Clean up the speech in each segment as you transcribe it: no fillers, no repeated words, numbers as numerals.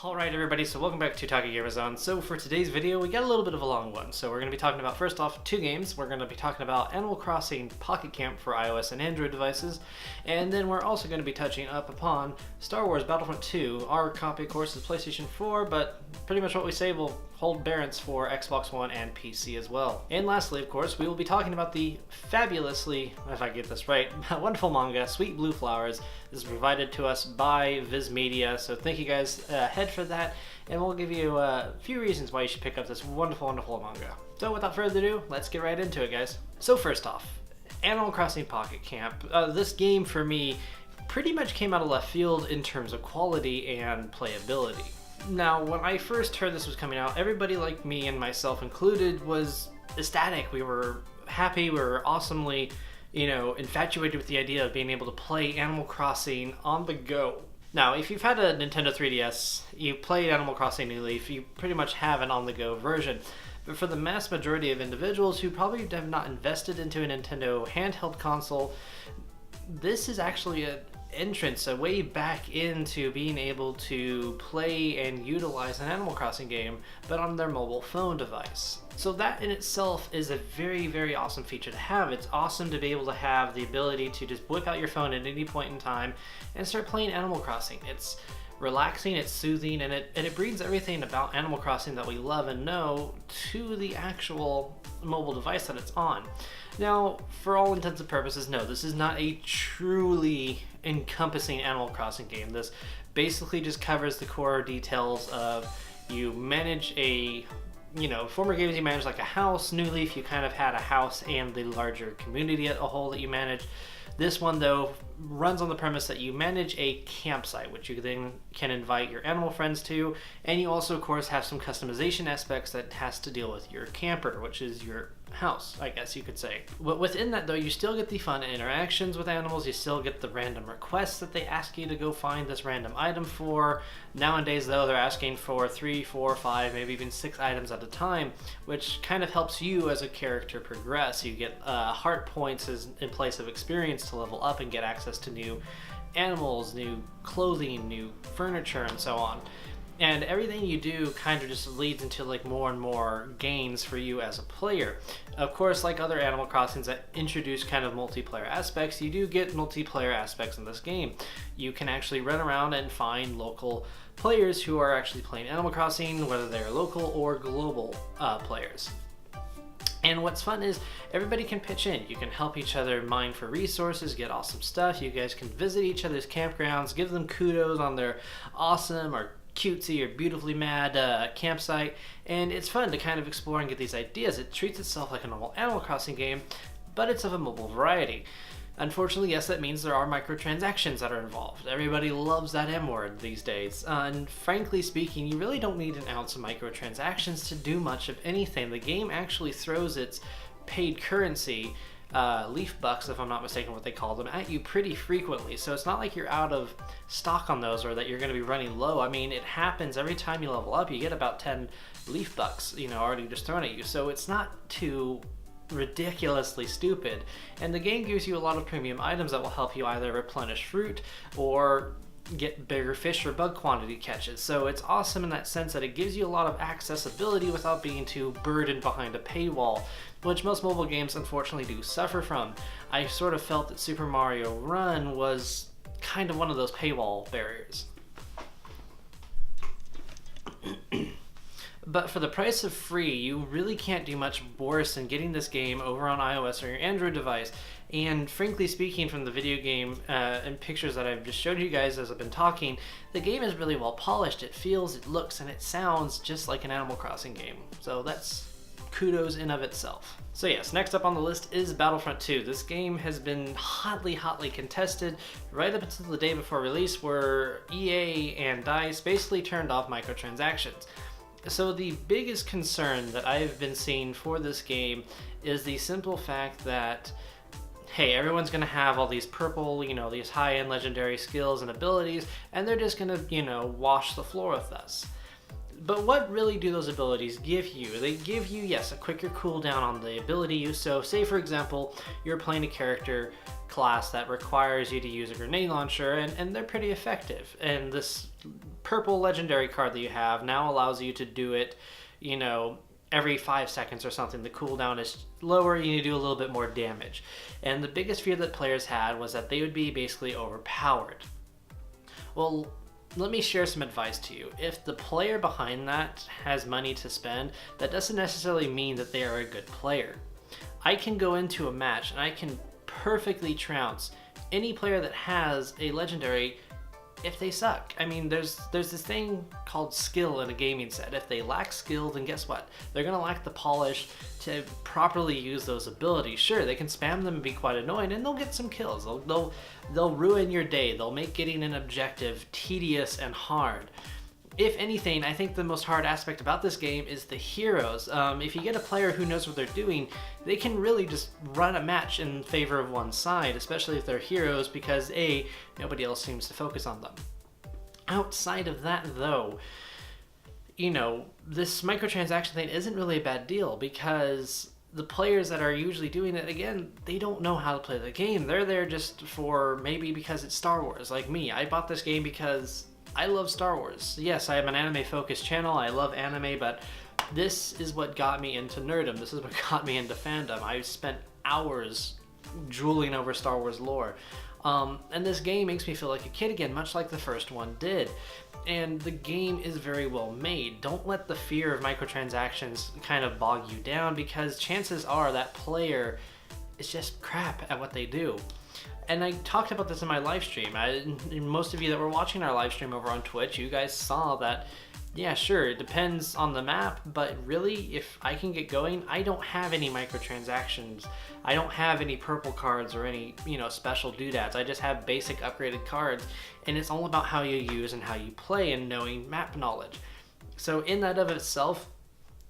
Alright everybody, so welcome back to Talking Gamer Zone. So for today's video, we got a little bit of a long one. So we're going to be talking about, first off, two games. We're going to be talking about Animal Crossing Pocket Camp for iOS and Android devices. And then we're also going to be touching up upon Star Wars Battlefront 2. Our copy, of course, is PlayStation 4, but pretty much what we say will hold bearance for Xbox One and PC as well. And lastly, of course, we will be talking about the fabulously, if I get this right, wonderful manga, Sweet Blue Flowers. This is provided to us by Viz Media, so thank you guys ahead for that, and we'll give you a few reasons why you should pick up this wonderful, wonderful manga. So without further ado, let's get right into it, guys. So first off, Animal Crossing Pocket Camp. This game, for me, pretty much came out of left field in terms of quality and playability. Now, when I first heard this was coming out, everybody like me and myself included was ecstatic. We were happy, we were awesomely, infatuated with the idea of being able to play Animal Crossing on the go. Now, if you've had a Nintendo 3DS, you played Animal Crossing New Leaf, you pretty much have an on-the-go version. But for the mass majority of individuals who probably have not invested into a Nintendo handheld console, this is actually an entrance, a way back into being able to play and utilize an Animal Crossing game, but on their mobile phone device. So that in itself is a very, very awesome feature to have. It's awesome to be able to have the ability to just whip out your phone at any point in time and start playing Animal Crossing. It's relaxing, it's soothing, and it brings everything about Animal Crossing that we love and know to the actual mobile device that it's on. Now, for all intents and purposes, no, this is not a truly encompassing Animal Crossing game. This basically just covers the core details of you manage a, former games you managed like a house. New Leaf, you kind of had a house and the larger community as a whole that you managed. This one, though, runs on the premise that you manage a campsite, which you then can invite your animal friends to, and you also, of course, have some customization aspects that has to deal with your camper, which is your house, I guess you could say. But within that, though, you still get the fun interactions with animals, you still get the random requests that they ask you to go find this random item for. Nowadays, though, they're asking for 3, 4, 5, maybe even 6 items at a time, which kind of helps you as a character progress. You get heart points in place of experience to level up and get access to new animals, new clothing, new furniture, and so on. And everything you do kind of just leads into like more and more gains for you as a player. Of course, like other Animal Crossings that introduce kind of multiplayer aspects, you do get multiplayer aspects in this game. You can actually run around and find local players who are actually playing Animal Crossing, whether they're local or global players. And what's fun is everybody can pitch in. You can help each other mine for resources, get awesome stuff. You guys can visit each other's campgrounds, give them kudos on their awesome or cutesy or beautifully mad campsite, and it's fun to kind of explore and get these ideas. It treats itself like a normal Animal Crossing game, but it's of a mobile variety. Unfortunately, yes, that means there are microtransactions that are involved. Everybody loves that M word these days, and frankly speaking, you really don't need an ounce of microtransactions to do much of anything. The game actually throws its paid currency, leaf bucks, if I'm not mistaken what they call them, at you pretty frequently. So it's not like you're out of stock on those or that you're going to be running low. I mean, it happens every time you level up. You get about 10 leaf bucks, already just thrown at you. So it's not too ridiculously stupid. And the game gives you a lot of premium items that will help you either replenish fruit or get bigger fish or bug quantity catches. So it's awesome in that sense that it gives you a lot of accessibility without being too burdened behind a paywall, which most mobile games unfortunately do suffer from. I sort of felt that Super Mario Run was kind of one of those paywall barriers. But for the price of free, you really can't do much worse than getting this game over on iOS or your Android device. And frankly speaking, from the video game and pictures that I've just showed you guys as I've been talking, the game is really well polished. It feels, it looks, and it sounds just like an Animal Crossing game. So that's kudos in of itself. So yes, next up on the list is Battlefront 2. This game has been hotly contested right up until the day before release, where EA and DICE basically turned off microtransactions. So the biggest concern that I've been seeing for this game is the simple fact that, hey, everyone's going to have all these purple, these high-end legendary skills and abilities, and they're just going to, wash the floor with us. But what really do those abilities give you? They give you, yes, a quicker cooldown on the ability use. So say, for example, you're playing a character class that requires you to use a grenade launcher, and they're pretty effective. And this purple legendary card that you have now allows you to do it, you know, every 5 seconds or something. The cooldown is lower, you need to do a little bit more damage. And the biggest fear that players had was that they would be basically overpowered. Well, let me share some advice to you. If the player behind that has money to spend, that doesn't necessarily mean that they are a good player. I can go into a match and I can perfectly trounce any player that has a legendary if they suck. I mean, there's this thing called skill in a gaming set. If they lack skill, then guess what? They're gonna lack the polish to properly use those abilities. Sure, they can spam them and be quite annoying, and they'll get some kills. They'll ruin your day. They'll make getting an objective tedious and hard. If anything, I think the most hard aspect about this game is the heroes. If you get a player who knows what they're doing, they can really just run a match in favor of one side, especially if they're heroes, because A, nobody else seems to focus on them. Outside of that though, you know, this microtransaction thing isn't really a bad deal, because the players that are usually doing it, again, they don't know how to play the game. They're there just for, maybe because it's Star Wars. Like me, I bought this game because I love Star Wars. Yes, I have an anime-focused channel. I love anime, but this is what got me into nerdom. This is what got me into fandom. I spent hours drooling over Star Wars lore. And this game makes me feel like a kid again, much like the first one did. And the game is very well made. Don't let the fear of microtransactions kind of bog you down, because chances are that player is just crap at what they do. And I talked about this in my live stream. Most of you that were watching our live stream over on Twitch, you guys saw that, yeah, sure, it depends on the map, but really, if I can get going, I don't have any microtransactions. I don't have any purple cards or any, you know, special doodads. I just have basic upgraded cards, and it's all about how you use and how you play and knowing map knowledge. So in that of itself,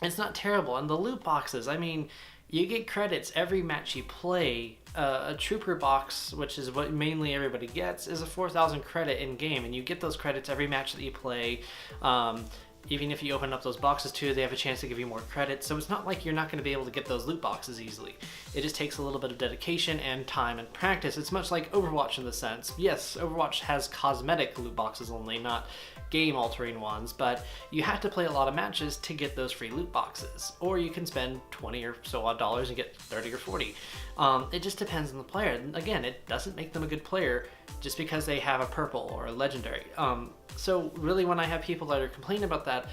it's not terrible. And the loot boxes, I mean, you get credits every match you play. A trooper box, which is what mainly everybody gets, is a 4,000 credit in game, and you get those credits every match that you play. Even if you open up those boxes too, they have a chance to give you more credits. So it's not like you're not going to be able to get those loot boxes easily. It just takes a little bit of dedication and time and practice. It's much like Overwatch in the sense. Yes, Overwatch has cosmetic loot boxes only, not game-altering ones, but you have to play a lot of matches to get those free loot boxes. Or you can spend 20 or so odd dollars and get 30 or 40. It just depends on the player. And again, it doesn't make them a good player just because they have a purple or a legendary. So really, when I have people that are complaining about that,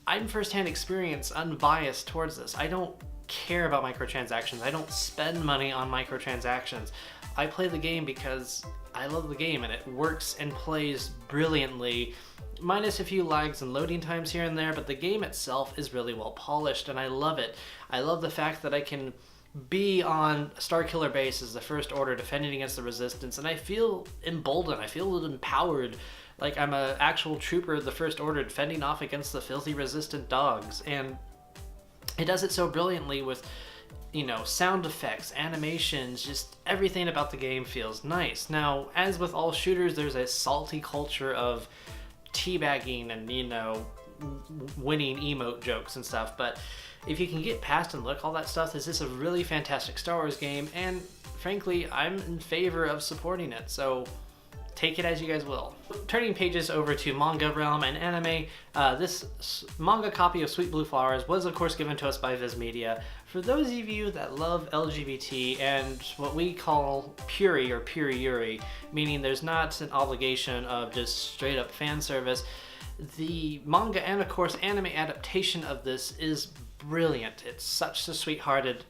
I'm firsthand experience, unbiased towards this. I don't care about microtransactions. I don't spend money on microtransactions. I play the game because I love the game and it works and plays brilliantly, minus a few lags and loading times here and there, but the game itself is really well polished and I love it. I love the fact that I can be on Starkiller base as the First Order defending against the Resistance, and I feel emboldened, I feel empowered, like I'm an actual trooper of the First Order defending off against the filthy Resistant dogs. And it does it so brilliantly with, you know, sound effects, animations, just everything about the game feels nice. Now, as with all shooters, there's a salty culture of teabagging and, you know, winning emote jokes and stuff, but if you can get past and look all that stuff, this is a really fantastic Star Wars game, and frankly, I'm in favor of supporting it, so take it as you guys will. Turning pages over to manga realm and anime, this manga copy of Sweet Blue Flowers was of course given to us by Viz Media. For those of you that love LGBT and what we call puri or puri Yuri, meaning there's not an obligation of just straight up fan service, the manga and of course anime adaptation of this is brilliant. It's such a sweethearted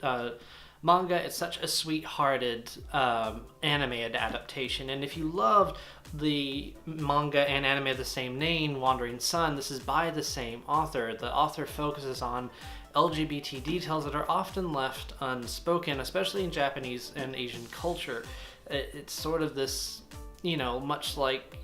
manga, it's such a sweethearted anime adaptation, and if you loved the manga and anime of the same name, Wandering Sun, this is by the same author. The author focuses on LGBT details that are often left unspoken, especially in Japanese and Asian culture. It's sort of this, you know, much like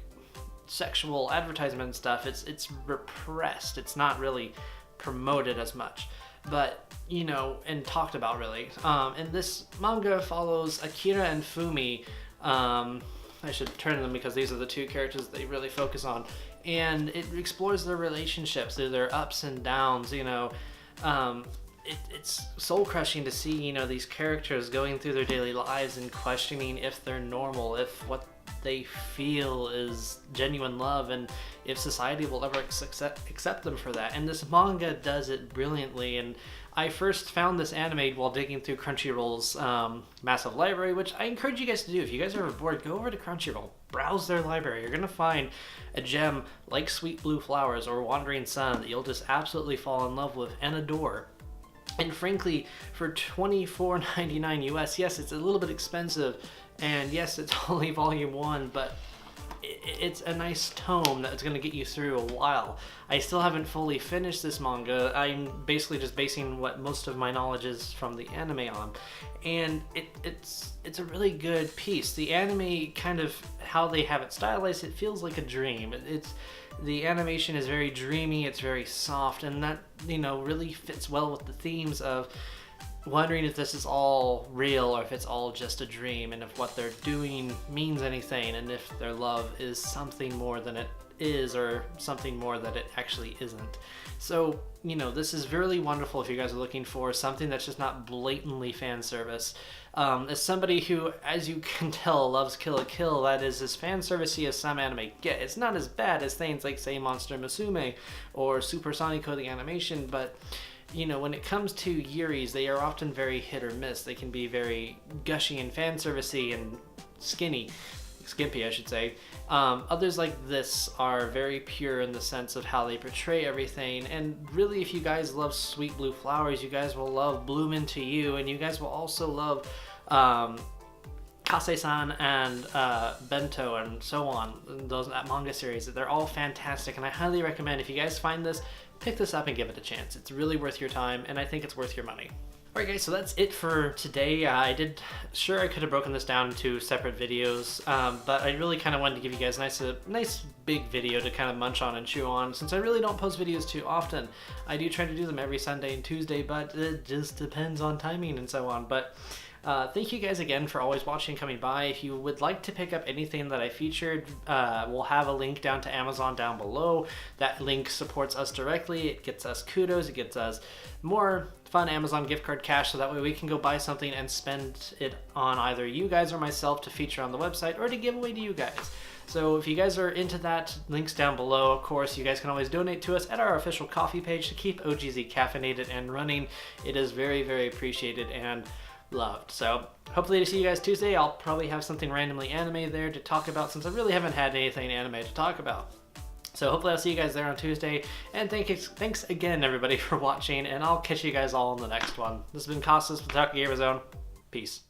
sexual advertisement and stuff, it's repressed, it's not really promoted as much, but you know, and talked about really. And this manga follows Akira and Fumi. I should turn them because these are the two characters they really focus on. and it explores their relationships, their ups and downs, you know. It's soul crushing to see, you know, these characters going through their daily lives and questioning if they're normal, if what they feel is genuine love, and if society will ever accept them for that. And this manga does it brilliantly. And I first found this anime while digging through Crunchyroll's massive library, which I encourage you guys to do. If you guys are bored, go over to Crunchyroll, browse their library. You're gonna find a gem like Sweet Blue Flowers or Wandering Sun that you'll just absolutely fall in love with and adore. And frankly, for $24.99 US, yes, it's a little bit expensive, and yes, it's only volume 1, but it's a nice tome that's going to get you through a while. I still haven't fully finished this manga. I'm basically just basing what most of my knowledge is from the anime on, and it's a really good piece. The anime, kind of how they have it stylized, it feels like a dream. The animation is very dreamy, it's very soft, and that, you know, really fits well with the themes of wondering if this is all real or if it's all just a dream, and if what they're doing means anything, and if their love is something more than it is or something more that it actually isn't. So, you know, this is really wonderful if you guys are looking for something that's just not blatantly fan service. As somebody who, as you can tell, loves Kill la Kill, that is as fan servicey as some anime get. It's not as bad as things like, say, Monster Musume or Super Sonico the animation, but you know, when it comes to Yuris, they are often very hit or miss. They can be very gushy and fan servicey and skimpy, I should say. Others like this are very pure in the sense of how they portray everything. And really, if you guys love Sweet Blue Flowers, you guys will love Bloom Into You, and you guys will also love Kase-san and Bento and so on. That manga series, they're all fantastic, and I highly recommend, if you guys find this, pick this up and give it a chance. It's really worth your time, and I think it's worth your money. Alright guys, so that's it for today. I could have broken this down into separate videos, but I really kind of wanted to give you guys a nice big video to kind of munch on and chew on, since I really don't post videos too often. I do try to do them every Sunday and Tuesday, but it just depends on timing and so on. But thank you guys again for always watching, coming by. If you would like to pick up anything that I featured, we'll have a link down to Amazon down below. That link supports us directly. It gets us kudos. It gets us more fun Amazon gift card cash, so that way we can go buy something and spend it on either you guys or myself to feature on the website or to give away to you guys. So if you guys are into that, links down below. Of course, you guys can always donate to us at our official coffee page to keep OGZ caffeinated and running. It is very, very appreciated and loved. So hopefully to see you guys Tuesday. I'll probably have something randomly anime there to talk about, since I really haven't had anything anime to talk about. So hopefully I'll see you guys there on Tuesday. And thanks again, everybody, for watching, and I'll catch you guys all in the next one. This has been Costas with Taki Gamer Zone. Peace.